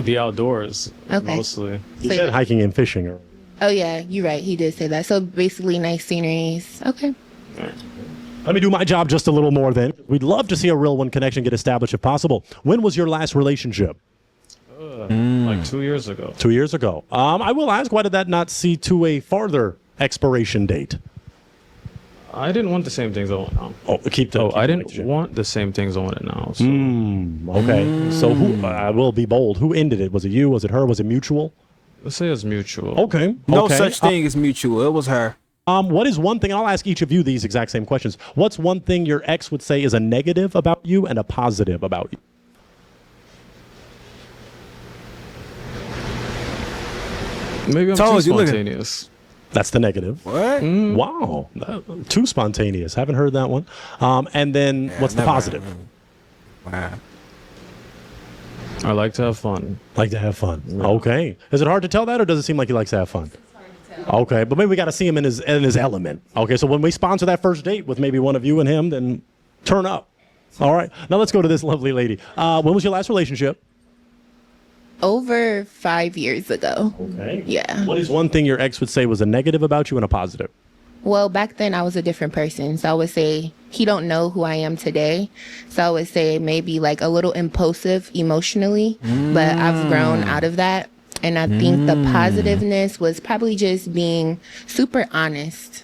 The outdoors, Okay. mostly. You said hiking and fishing. Or... Oh yeah, you're right. He did say that. So basically, nice sceneries. Okay. Let me do my job just a little more then. We'd love to see a real one connection get established if possible. When was your last relationship? Like 2 years ago. 2 years ago. I will ask, why did that not see to a farther expiration date? I didn't want the same things I want now. Oh, keep the. I didn't want the same things I want it now. So. Okay. So who? I will be bold. Who ended it? Was it you? Was it her? Was it mutual? Let's say it's mutual. Okay. No okay. such thing as mutual. It was her. What is one thing? I'll ask each of you these exact same questions. What's one thing your ex would say is a negative about you and a positive about you? Maybe I'm Told too you, look at- spontaneous. That's the negative. What? Wow. Too spontaneous. Haven't heard that one. And then what's the never. positive? Wow. I like to have fun. Like to have fun. Okay. Is it hard to tell that, or does it seem like he likes to have fun? Okay, but maybe we got to see him in his element. Okay, so when we sponsor that first date with maybe one of you and him, then turn up. All right. Now let's go to this lovely lady. When was your last relationship? Over 5 years ago. Okay. Yeah. What is one thing your ex would say was a negative about you and a positive? Well, back then I was a different person. So I would say he don't know who I am today. So I would say maybe like a little impulsive emotionally, but I've grown out of that. And I think the positiveness was probably just being super honest,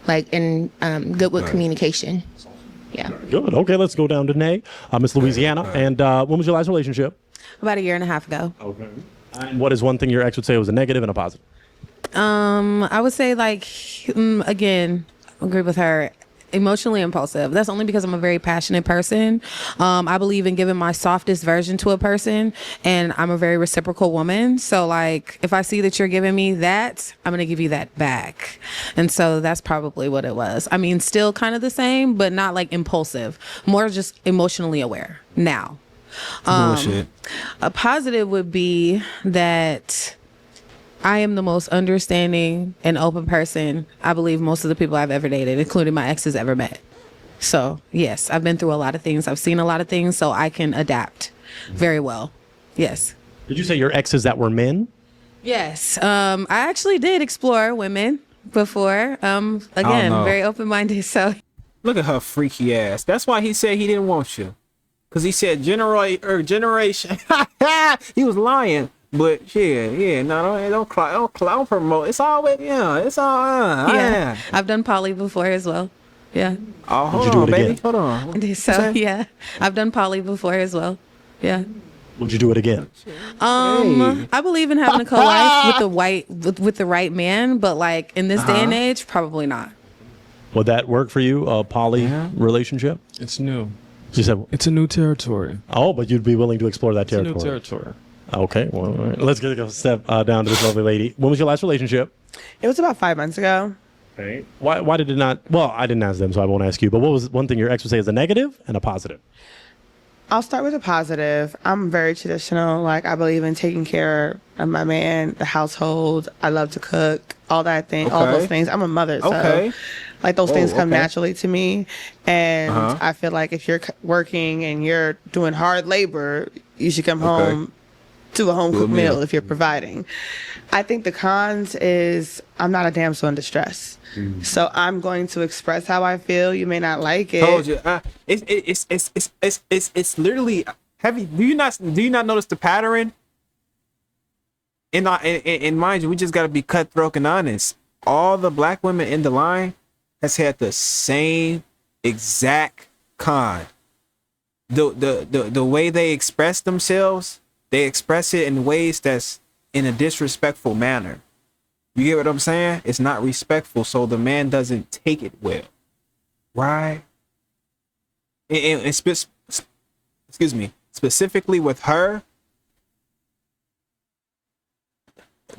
like, and good with communication. Yeah. Good. Okay, let's go down to Nay, Miss Louisiana. And when was your last relationship? About a year and a half ago. Okay. And what is one thing your ex would say was a negative and a positive? I would say like, again, agree with her. Emotionally impulsive. That's only because I'm a very passionate person. I believe in giving my softest version to a person, and I'm a very reciprocal woman. So like, if I see that you're giving me that, I'm gonna give you that back. And so that's probably what it was. I mean, still kind of the same, but not like impulsive. More just emotionally aware now. Bullshit. A positive would be that I am the most understanding and open person I believe most of the people I've ever dated, including my exes, ever met. So yes, I've been through a lot of things. I've seen a lot of things, so I can adapt very well. Yes. Did you say your exes that were men? Yes. I actually did explore women before. Again, know. very open-minded. So Look at her freaky ass. That's why he said he didn't want you. Cause he said generation. He was lying. But yeah, no, don't promote. It's always, it's all, yeah, I've done poly before as well. Yeah. Oh, hold Would you do on, it baby. again? Hold on. So yeah, I've done poly before as well. Yeah. Would you do it again? I believe in having a co-wife with the right man, but like in this day and age, probably not. Would that work for you, a poly relationship? It's new. She said, It's a new territory. oh, but you'd be willing to explore that It's a territory. new territory. Okay, well, all right. Let's get a step down to this lovely lady. When was your last relationship? It was about 5 months ago. Okay. Why did it not? Well, I didn't ask them, so I won't ask you. But what was one thing your ex would say is a negative and a positive? I'll start with a positive. I'm very traditional. Like, I believe in taking care of my man, the household. I love to cook, all that thing, all those things. I'm a mother, so like those things come naturally to me. And I feel like if you're working and you're doing hard labor, you should come home to a home cooked meal if you're providing. I think the cons is I'm not a damsel in distress. So I'm going to express how I feel. You may not like it. Told you. It's literally heavy. Do you not notice the pattern? And mind you, we just gotta be cutthroat and honest. All the black women in the line has had the same exact con. The way they express themselves, they express it in ways that's in a disrespectful manner. You get what I'm saying? It's not respectful, so the man doesn't take it well, right? Excuse me, specifically with her.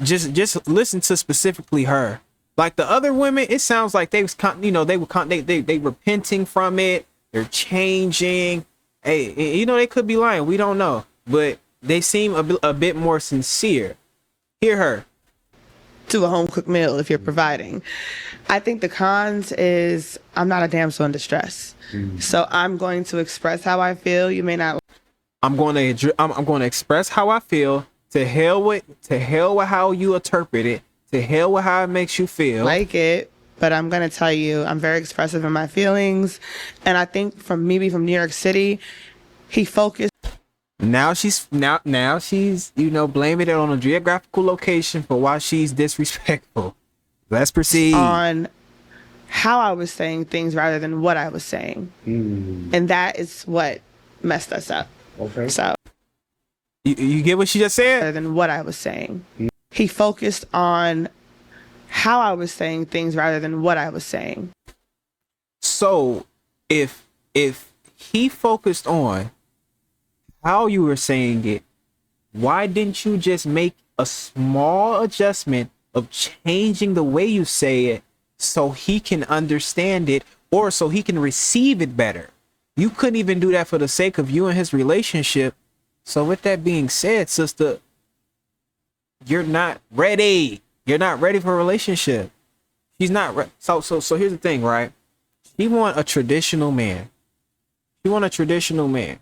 Just listen to specifically her. Like the other women, it sounds like they repenting from it. They're changing. Hey, they could be lying. We don't know, but they seem a bit more sincere. Hear her. To a home cooked meal if you're providing. I think the cons is I'm not a damsel in distress. So I'm going to express how I feel. You may not. I'm going to express how I feel. To hell with how you interpret it. To hell with how it makes you feel. Like it, but I'm gonna tell you, I'm very expressive in my feelings, and I think from me being from New York City, he focused. Now she's blaming it on a geographical location for why she's disrespectful. Let's proceed On how I was saying things rather than what I was saying, and that is what messed us up. Okay. So you get what she just said? rather than what I was saying, he focused on how I was saying things rather than what I was saying. So if he focused on how you were saying it, why didn't you just make a small adjustment of changing the way you say it so he can understand it or so he can receive it better? You couldn't even do that for the sake of you and his relationship. So with that being said, sister, you're not ready. You're not ready for a relationship. She's not ready. So here's the thing, right? She want a traditional man. She want a traditional man.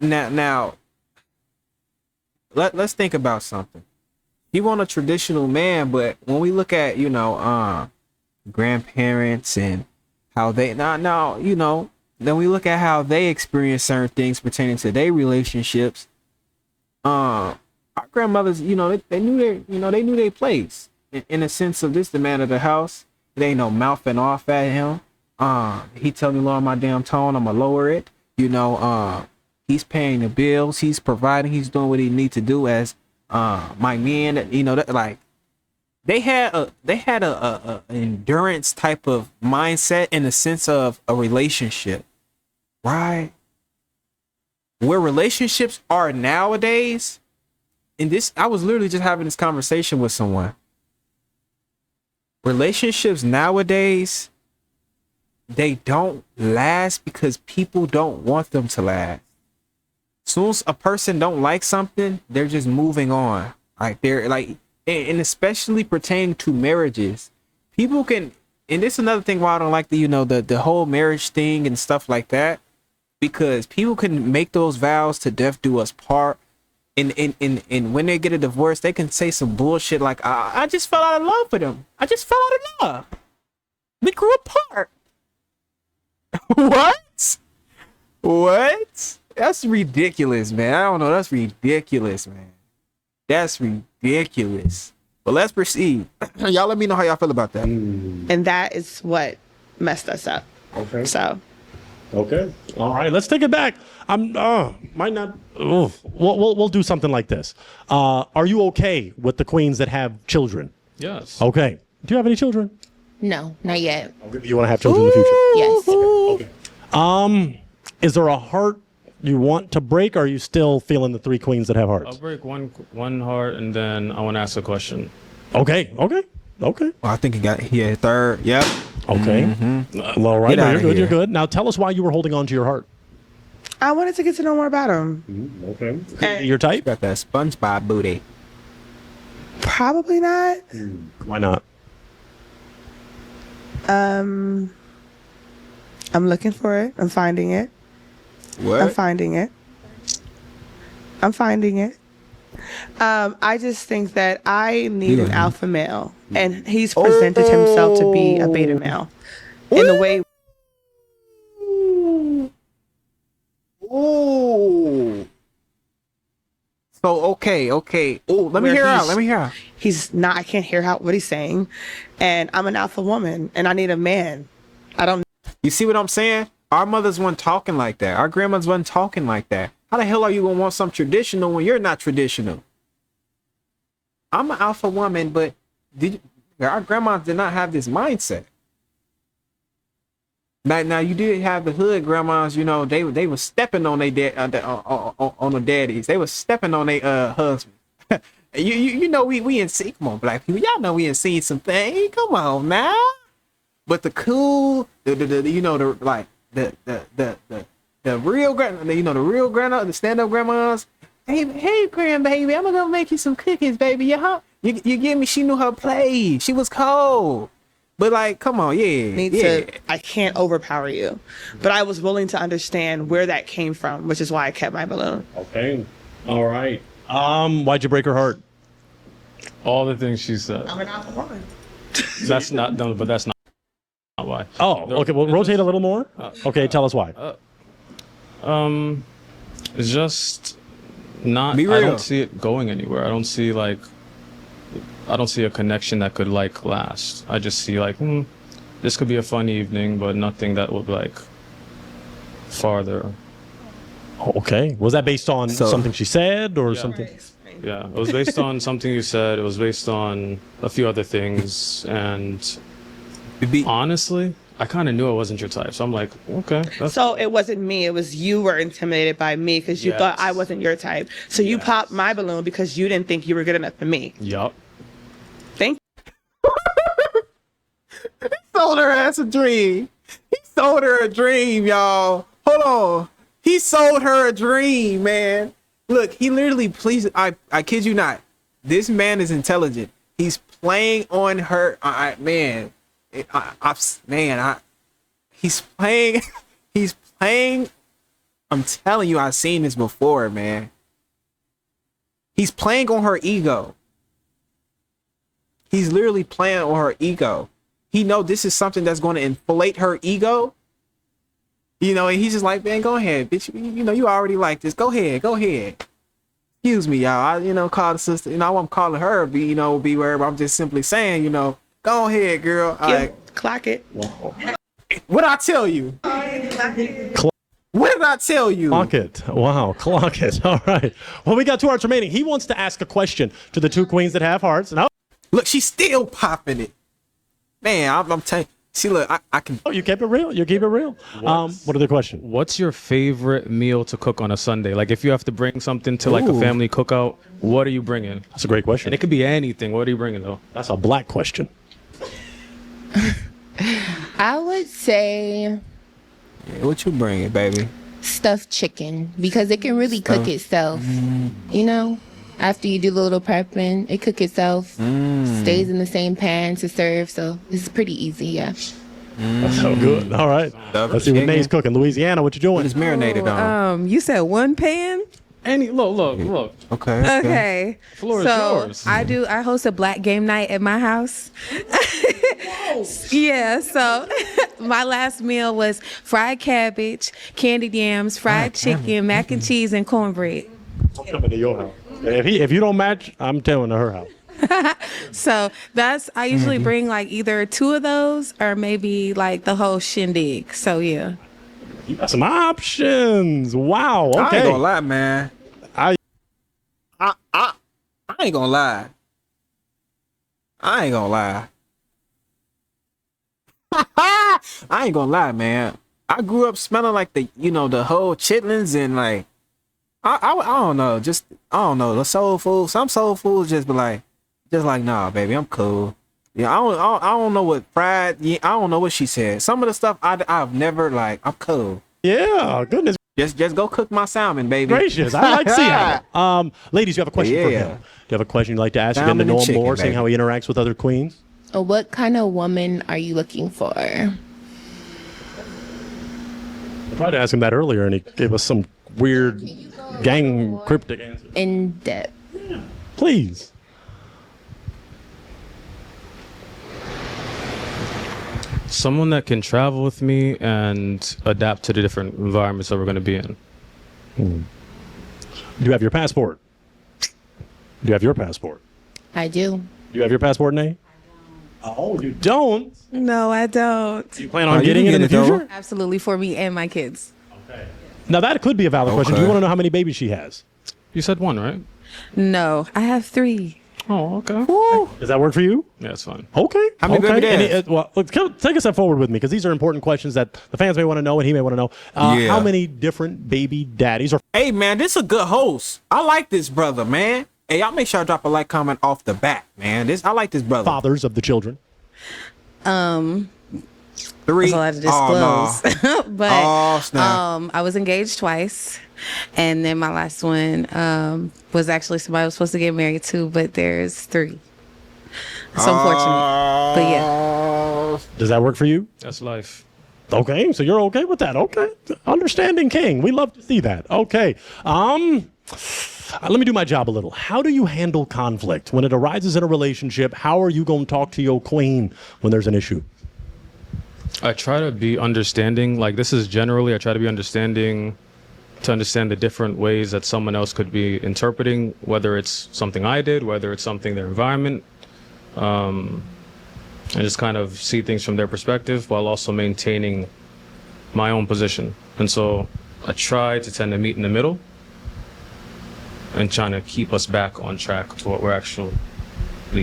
Now, let's think about something. He want a traditional man, but when we look at, grandparents and how they then we look at how they experience certain things pertaining to their relationships. Our grandmothers, they knew their place in a sense of this, the man of the house. It ain't no mouthing off at him. He tell me lower my damn tone, I'ma lower it. He's paying the bills, he's providing, he's doing what he need to do as my man. They had a endurance type of mindset in the sense of a relationship, right? Where relationships are nowadays, and this, I was literally just having this conversation with someone. Relationships nowadays, they don't last because people don't want them to last. Soon as a person don't like something, they're just moving on. Like they're like, and especially pertaining to marriages, people can, and this is another thing why I don't like the whole marriage thing and stuff like that, because people can make those vows to death do us part, and when they get a divorce, they can say some bullshit like, I just fell out of love with him. I just fell out of love. We grew apart. What? That's ridiculous, man. I don't know. That's ridiculous, man. That's ridiculous. But let's proceed. Y'all let me know how y'all feel about that. And that is what messed us up. Okay. So. Okay. All right. Let's take it back. Might not. We'll do something like this. Are you okay with the queens that have children? Yes. Okay. Do you have any children? No, not yet. You want to have children in the future? Yes. Okay. Is there a heart you want to break, or are you still feeling the three queens that have hearts? I'll break one heart, and then I want to ask a question. Okay. Well, I think he had third. Yep. Okay. All right. No, you're good. Now tell us why you were holding on to your heart. I wanted to get to know more about him. Okay. Your type? Got that SpongeBob booty. Probably not. Why not? I'm looking for it. I'm finding it. What? I'm finding it. I just think that I need an alpha male, and he's presented himself to be a beta male in the way. Ooh. So okay. Oh, let me hear out. He's not. I can't hear what he's saying, and I'm an alpha woman, and I need a man. I don't. You see what I'm saying? Our mothers weren't talking like that. Our grandmothers weren't talking like that. How the hell are you gonna want something traditional when you're not traditional? I'm an alpha woman, but our grandmas did not have this mindset. Now you did have the hood grandmas. They were stepping on their on the daddies. They were stepping on their husbands. we in see. Come on, black people. Y'all know we in seen some things. Come on now. But the cool, the real grandma, the stand-up grandmas. Hey, grandbaby, I'm gonna make you some cookies, baby. You get me? She knew her place. She was cold. But like, come on, I can't overpower you, but I was willing to understand where that came from, which is why I kept my balloon. Okay. All right. Why'd you break her heart? All the things she said. That's not no, but that's not why. Oh, okay. Well, rotate a little more. Okay, tell us why. It's just not. Be I real. don't see it going anywhere. I don't see a connection that could like last. I just see like, this could be a fun evening, but nothing that would like farther. Okay. Was that based on something she said or something? Yeah, it was based on something you said. It was based on a few other things, and honestly, I kind of knew I wasn't your type. So I'm like, okay. So it wasn't me. It was you were intimidated by me because you thought I wasn't your type. So you popped my balloon because you didn't think you were good enough for me. Yup. Thank He sold her ass a dream. He sold her a dream, y'all. Hold on. He sold her a dream, man. Look, he literally, please, I kid you not. This man is intelligent. He's playing on her. He's playing. He's playing. I'm telling you, I've seen this before, man. He's playing on her ego. He's literally playing on her ego. He know this is something that's going to inflate her ego. You know, and he's just like, man, go ahead, bitch. You know, you already like this. Go ahead. Excuse me, y'all. I, call the sister. I wasn't calling her, be where, but I'm just simply saying, go ahead, girl. Clock it. What I tell you? What did I tell you? Clock it. Wow, clock it. All right. Well, we got 2 hearts remaining. He wants to ask a question to the 2 queens that have hearts. And look, she's still popping it. Man, I'm telling you. See, look, I can. Oh, you keep it real. You keep it real. What are the questions? What's your favorite meal to cook on a Sunday? Like, if you have to bring something to like a family cookout, what are you bringing? That's a great question. And it could be anything. What are you bringing though? That's a black question. I would say Yeah, what you bringing, baby? stuffed chicken because it can really cook itself. After you do a little prepping, it cook itself, stays in the same pan to serve. So it's pretty easy, yeah. That's so good. All right. Let's see what Nate's cooking. Louisiana, what you doing? It's marinated on. You said one pan? Look. Okay. Okay. Floor is yours. I host a black game night at my house. Yeah, so my last meal was fried cabbage, candied yams, fried chicken, mac and cheese, and cornbread. I'm coming to your house. If you don't match, I'm telling to her house. So I usually bring like either 2 of those or maybe like the whole shindig. So yeah. You got some options. Wow. Okay. I ain't gonna lie, man. I ain't gonna lie. I ain't gonna lie. I ain't gonna lie, man. I grew up smelling like the whole chitlins and like I don't know, just I don't know, the soul food. Some soul foods just be like nah, baby, I'm cool. Yeah, I don't know what fried. Yeah, I don't know what she said. Some of the stuff I've never like. I'm cool. Yeah, goodness. Just go cook my salmon, baby. Gracious, I like seeing it. Ladies, you have a question for him? Do you have a question you'd like to ask? You're getting to know him more, seeing how he interacts with other queens. What kind of woman are you looking for? I tried to ask him that earlier, and he gave us some weird, cryptic answer. In depth. Please. Someone that can travel with me and adapt to the different environments that we're going to be in. Do you have your passport? Do you have your passport? I do. Do you have your passport, Nate? Oh, you don't? No, I don't. Do you plan on getting it in the future? Absolutely, for me and my kids. Okay. Now, that could be a valid question. Do you want to know how many babies she has? You said 1, right? No, I have 3. Oh, okay. Does that work for you? Yeah, it's fine. Okay. How many baby dads? Well, take a step forward with me because these are important questions that the fans may want to know and he may want to know. How many different baby daddies or? Hey, man, this is a good host. I like this brother, man. Hey, y'all make sure I drop a like comment off the bat, man. I like this brother. Fathers of the children. 3. There's a lot to disclose. Oh, no. But snap. I was engaged twice. And then my last one was actually somebody I was supposed to get married to, but there's 3. So unfortunate. But yeah. Does that work for you? That's life. Okay, so you're okay with that. Okay. Understanding king. We love to see that. Okay. Let me do my job a little. How do you handle conflict when it arises in a relationship? How are you going to talk to your queen when there's an issue? I try to be understanding. Like, this is generally, I try to be understanding to understand the different ways that someone else could be interpreting, whether it's something I did, whether it's something their environment, and just kind of see things from their perspective while also maintaining my own position. And so I try to tend to meet in the middle and trying to keep us back on track to what we're actually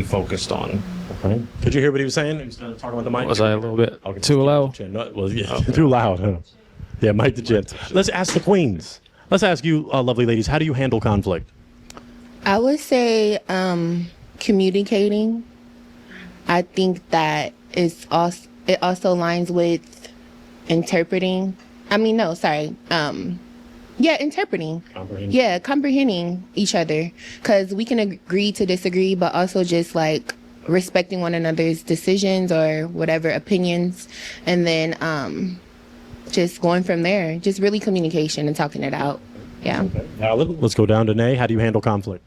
focused on. Okay. Could you hear what he was saying? He was talking about the mic. Was I a little bit too loud? No, well, yeah, too loud. Huh? Yeah, mic the chin. Let's ask the queens. Let's ask you, lovely ladies, how do you handle conflict? I would say communicating. I think that it also aligns with interpreting. Interpreting. Comprehending each other. Because we can agree to disagree, but also just like respecting one another's decisions or whatever opinions. And then just going from there. Just really communication and talking it out. Yeah. Okay. Now let's go down to Nay. How do you handle conflict?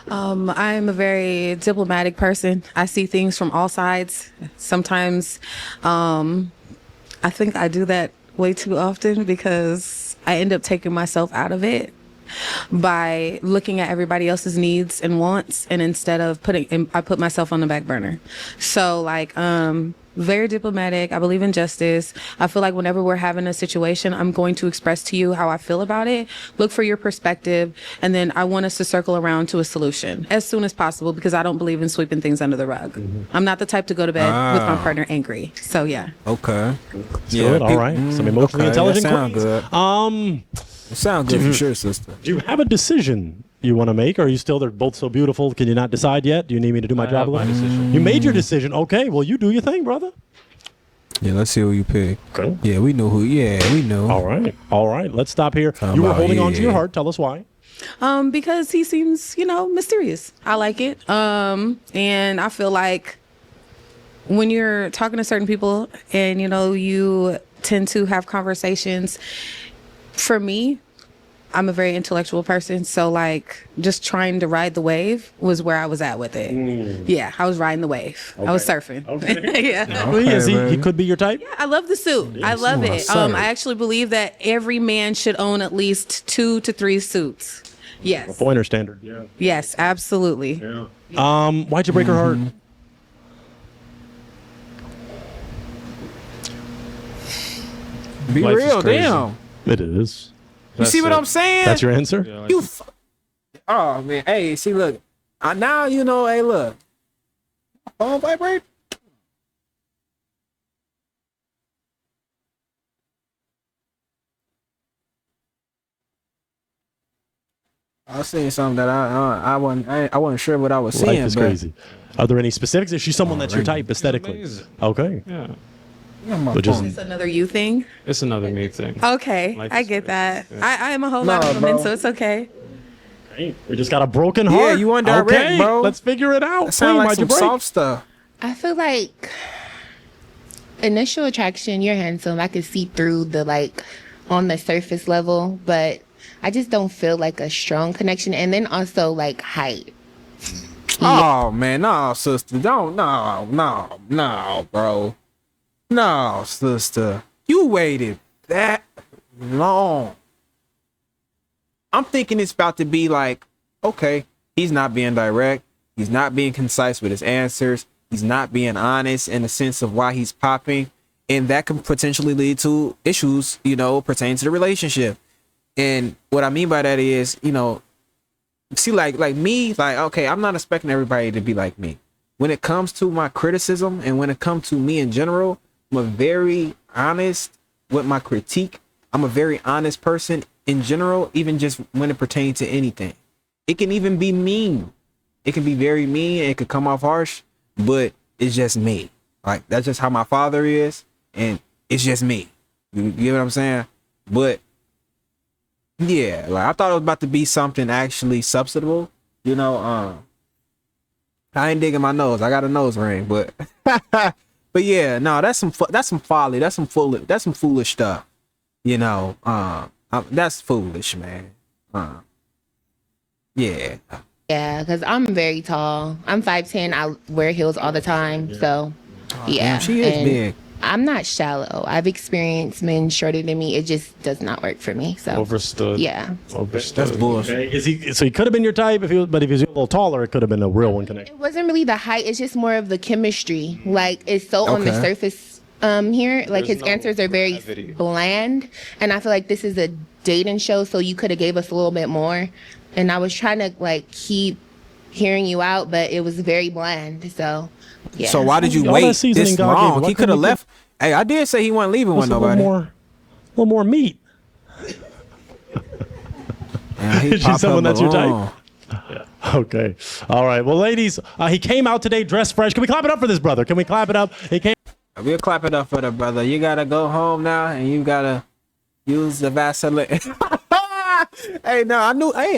I'm a very diplomatic person. I see things from all sides. Sometimes I think I do that way too often because I end up taking myself out of it by looking at everybody else's needs and wants, and instead of I put myself on the back burner. So like very diplomatic. I believe in justice. I feel like whenever we're having a situation, I'm going to express to you how I feel about it, look for your perspective, and then I want us to circle around to a solution as soon as possible because I don't believe in sweeping things under the rug. Mm-hmm. I'm not the type to go to bed with my partner angry. So yeah. Okay. Good. All right. Some emotionally intelligent sound queens. Good. It sounds good for sure, sister. Do you have a decision you want to make, or are you still, they're both so beautiful, can you not decide yet? Do you need me to do my job a little? Decision. You made your decision. Okay, well, you do your thing, brother. Yeah, let's see who you pick. Okay. Yeah, we know who. Yeah, we know. All right. Let's stop here. You were holding on to your heart. Tell us why. Because he seems, mysterious. I like it. And I feel like when you're talking to certain people and, you tend to have conversations, for me, I'm a very intellectual person, so like just trying to ride the wave was where I was at with it. Yeah, I was riding the wave. Okay. I was surfing. Okay. Yeah. Well, yes, he could be your type. Yeah, I love the suit. Yes. I love it. I actually believe that every man should own at least 2 to 3 suits. Yes. A pointer standard. Yeah. Yes, absolutely. Yeah. Why'd you break her heart? Be Life real, is crazy. damn. It is. You see what I'm saying? That's your answer? Yeah, Oh man, hey, see, look, now you know. Hey, look, phone vibrate. I was saying something that I wasn't sure what I was saying. Life is crazy. Are there any specifics? Is she someone that's your type aesthetically? Amazing. Okay. Yeah. It's another you thing. It's another me thing. Okay, Life I is get crazy. that. Yeah. I am a whole lot of women, bro. so it's okay. We just got a broken heart. Yeah, you indirect, okay, bro. Let's figure it out. That sound Queen, like why'd you some break? soft stuff. I feel like initial attraction, you're handsome. I could see through the like on the surface level, but I just don't feel like a strong connection. And then also like height. Oh man, no, sister, no, bro, no, sister, you waited that long. I'm thinking it's about to be like, okay, he's not being direct, he's not being concise with his answers, he's not being honest in the sense of why he's popping, and that can potentially lead to issues, pertaining to the relationship. And what I mean by that is, see, like me, like, okay, I'm not expecting everybody to be like me. When it comes to my criticism and when it comes to me in general, I'm a very honest with my critique. I'm a very honest person in general, even just when it pertains to anything. It can even be mean. It can be very mean. It could come off harsh, but it's just me. Like, that's just how my father is, and it's just me. You get what I'm saying? But yeah, like I thought it was about to be something actually substantial, I ain't digging my nose. I got a nose ring, but but yeah, no, that's some folly. That's some foolish stuff. That's foolish, man. Yeah. Yeah, because I'm very tall. I'm 5'10". I wear heels all the time. So, yeah. Damn, she is and big. I'm not shallow. I've experienced men shorter than me. It just does not work for me. So, Overstood. yeah. Overstood. That's bullshit. Okay. Is he? So he could have been your type if he was, but if he was a little taller, it could have been a real one connection. It wasn't really the height. It's just more of the chemistry. Like, it's so on the Okay. surface here. Like, There's his no answers are very gravity. bland. And I feel like this is a dating show, so you could have gave us a little bit more. And I was trying to, like, keep hearing you out, but it was very bland. So, yeah. So why did you All that wait seasoning this God gave you, long? why He could have couldn't you left. Hey, I did say he wasn't leaving with Just a little nobody. more, little more meat. Yeah, he Is she popped someone her that's your balloon. type? Okay. All right. Well, ladies, he came out today dressed fresh. Can we clap it up for this brother? Can we clap it up? He came. We'll clap it up for the brother. You gotta go home now, and you gotta use the Vaseline. Hey, no, I knew. Hey,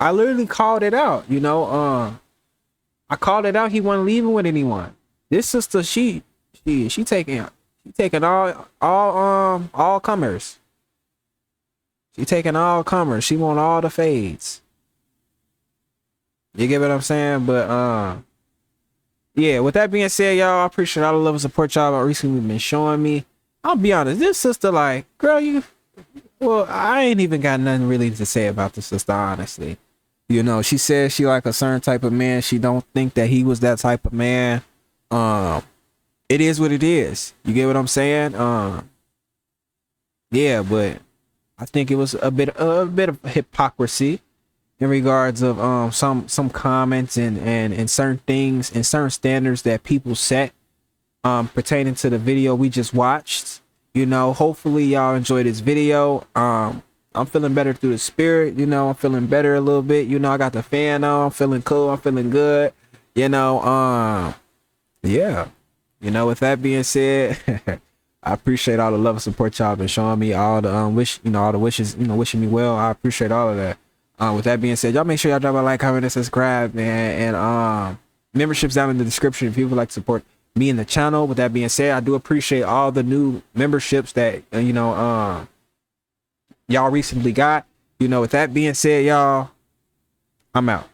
I literally called it out. You know, I called it out. He wasn't leaving with anyone. This sister, she taking all comers. She taking all comers. She want all the fades. You get what I'm saying? But yeah, with that being said, y'all, I appreciate all the love and support y'all recently been showing me. I'll be honest, this sister, like, girl, well, I ain't even got nothing really to say about this sister, honestly. You know, she says she like a certain type of man. She don't think that he was that type of man. It is what it is. You get what I'm saying? Yeah, but I think it was a bit of hypocrisy in regards of some comments and certain things and certain standards that people set pertaining to the video we just watched. You know, hopefully y'all enjoyed this video. I'm feeling better through the spirit. You know, I'm feeling better a little bit. You know, I got the fan on. I'm feeling cool. I'm feeling good. You know, yeah. You know, with that being said, I appreciate all the love and support y'all been showing me. All the all the wishes, wishing me well. I appreciate all of that. With that being said, y'all make sure y'all drop a like, comment, and subscribe, man. And memberships down in the description if you would like to support me and the channel. With that being said, I do appreciate all the new memberships that y'all recently got. You know, with that being said, y'all, I'm out.